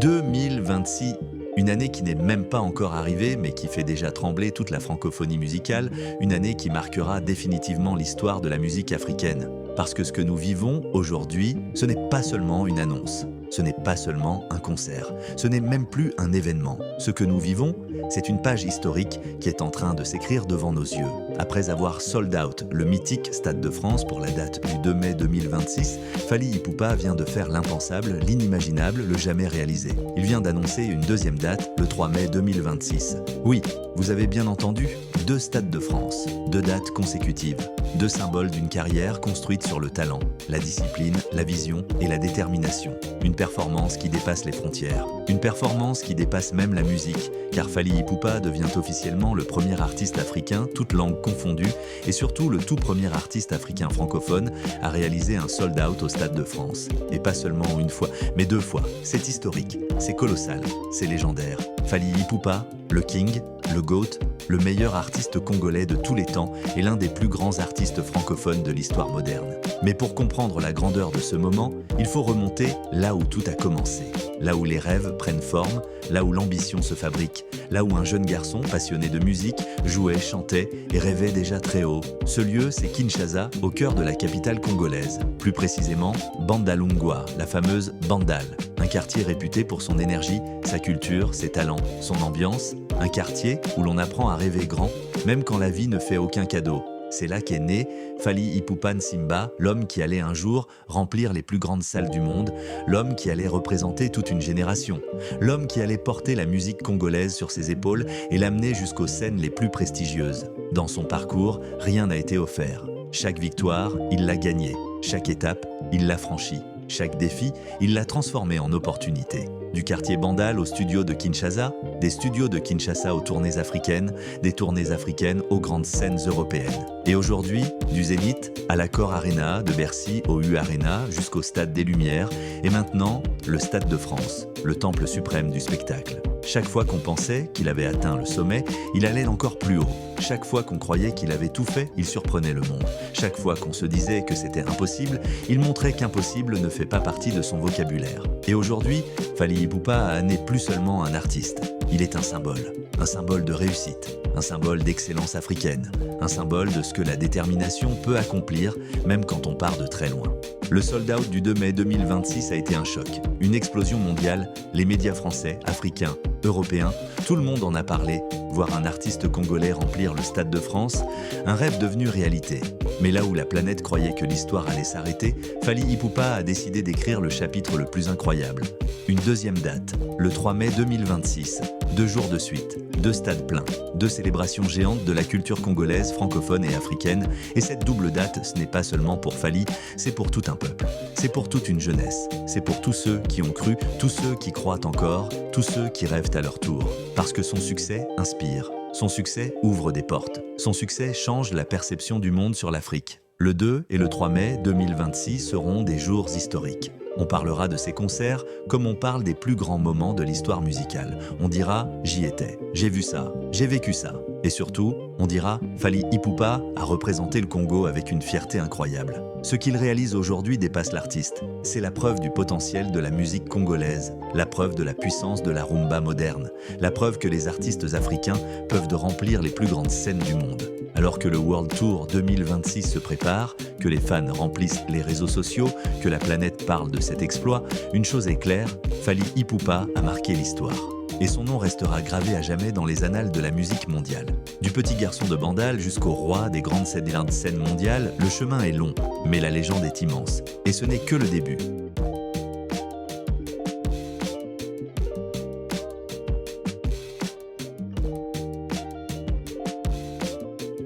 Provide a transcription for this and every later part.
2026, une année qui n'est même pas encore arrivée, mais qui fait déjà trembler toute la francophonie musicale, une année qui marquera définitivement l'histoire de la musique africaine. Parce que ce que nous vivons aujourd'hui, ce n'est pas seulement une annonce, ce n'est pas seulement un concert, ce n'est même plus un événement. Ce que nous vivons, c'est une page historique qui est en train de s'écrire devant nos yeux. Après avoir sold out le mythique Stade de France pour la date du 2 mai 2026, Fally Ipupa vient de faire l'impensable, l'inimaginable, le jamais réalisé. Il vient d'annoncer une deuxième date, le 3 mai 2026. Oui, vous avez bien entendu, 2 Stades de France, 2 dates consécutives, 2 symboles d'une carrière construite sur le talent, la discipline, la vision et la détermination. Une performance qui dépasse les frontières, une performance qui dépasse même la musique, car Fally Ipupa devient officiellement le premier artiste africain, toutes langues confondues, et surtout le tout premier artiste africain francophone à réaliser un sold-out au Stade de France. Et pas seulement une fois, mais 2 fois. C'est historique, c'est colossal, c'est légendaire. Fally Ipupa, le King, le GOAT, le meilleur artiste congolais de tous les temps et l'un des plus grands artistes francophones de l'histoire moderne. Mais pour comprendre la grandeur de ce moment, il faut remonter là où tout a commencé, là où les rêves prennent forme, là où l'ambition se fabrique, là où un jeune garçon passionné de musique jouait, chantait et rêvait déjà très haut. Ce lieu, c'est Kinshasa, au cœur de la capitale congolaise. Plus précisément, Bandalungwa, la fameuse Bandal, un quartier réputé pour son énergie, sa culture, ses talents, son ambiance, un quartier où l'on apprend à rêver grand, même quand la vie ne fait aucun cadeau. C'est là qu'est né Fally Ipupa Nsimba, l'homme qui allait un jour remplir les plus grandes salles du monde, l'homme qui allait représenter toute une génération, l'homme qui allait porter la musique congolaise sur ses épaules et l'amener jusqu'aux scènes les plus prestigieuses. Dans son parcours, rien n'a été offert. Chaque victoire, il l'a gagnée. Chaque étape, il l'a franchie. Chaque défi, il l'a transformé en opportunité. Du quartier Bandal aux studios de Kinshasa, des studios de Kinshasa aux tournées africaines, des tournées africaines aux grandes scènes européennes. Et aujourd'hui, du Zénith à l'Accor Arena, de Bercy au U Arena jusqu'au Stade des Lumières, et maintenant, le Stade de France, le temple suprême du spectacle. Chaque fois qu'on pensait qu'il avait atteint le sommet, il allait encore plus haut. Chaque fois qu'on croyait qu'il avait tout fait, il surprenait le monde. Chaque fois qu'on se disait que c'était impossible, il montrait qu'impossible ne fait pas partie de son vocabulaire. Et aujourd'hui, Fally Ipupa n'est plus seulement un artiste. Il est un symbole de réussite, un symbole d'excellence africaine, un symbole de ce que la détermination peut accomplir, même quand on part de très loin. Le sold-out du 2 mai 2026 a été un choc, une explosion mondiale, les médias français, africains, européens, tout le monde en a parlé, voir un artiste congolais remplir le Stade de France, un rêve devenu réalité. Mais là où la planète croyait que l'histoire allait s'arrêter, Fally Ipupa a décidé d'écrire le chapitre le plus incroyable. Une deuxième date, le 3 mai 2026, 2 jours de suite, 2 stades pleins, 2 célébrations géantes de la culture congolaise, francophone et africaine. Et cette double date, ce n'est pas seulement pour Fally, c'est pour tout un peuple. C'est pour toute une jeunesse. C'est pour tous ceux qui ont cru, tous ceux qui croient encore, tous ceux qui rêvent à leur tour. Parce que son succès inspire. Son succès ouvre des portes. Son succès change la perception du monde sur l'Afrique. Le 2 et le 3 mai 2026 seront des jours historiques. On parlera de ces concerts comme on parle des plus grands moments de l'histoire musicale. On dira « j'y étais, j'ai vu ça, j'ai vécu ça ». Et surtout, on dira « Fally Ipupa a représenté le Congo avec une fierté incroyable ». Ce qu'il réalise aujourd'hui dépasse l'artiste. C'est la preuve du potentiel de la musique congolaise, la preuve de la puissance de la rumba moderne, la preuve que les artistes africains peuvent de remplir les plus grandes scènes du monde. Alors que le World Tour 2026 se prépare, que les fans remplissent les réseaux sociaux, que la planète parle de cet exploit, une chose est claire, Fally Ipupa a marqué l'histoire. Et son nom restera gravé à jamais dans les annales de la musique mondiale. Du petit garçon de Bandal jusqu'au roi des grandes scènes mondiales, le chemin est long, mais la légende est immense. Et ce n'est que le début.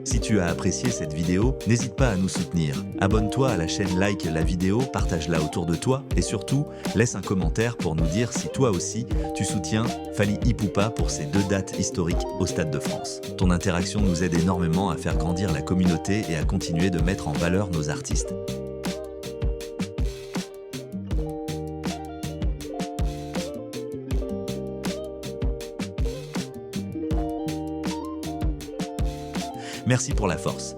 Si tu as apprécié cette vidéo, n'hésite pas à nous soutenir. Abonne-toi à la chaîne, like la vidéo, partage-la autour de toi et surtout, laisse un commentaire pour nous dire si toi aussi, tu soutiens Fally Ipupa pour ces 2 dates historiques au Stade de France. Ton interaction nous aide énormément à faire grandir la communauté et à continuer de mettre en valeur nos artistes. Merci pour la force.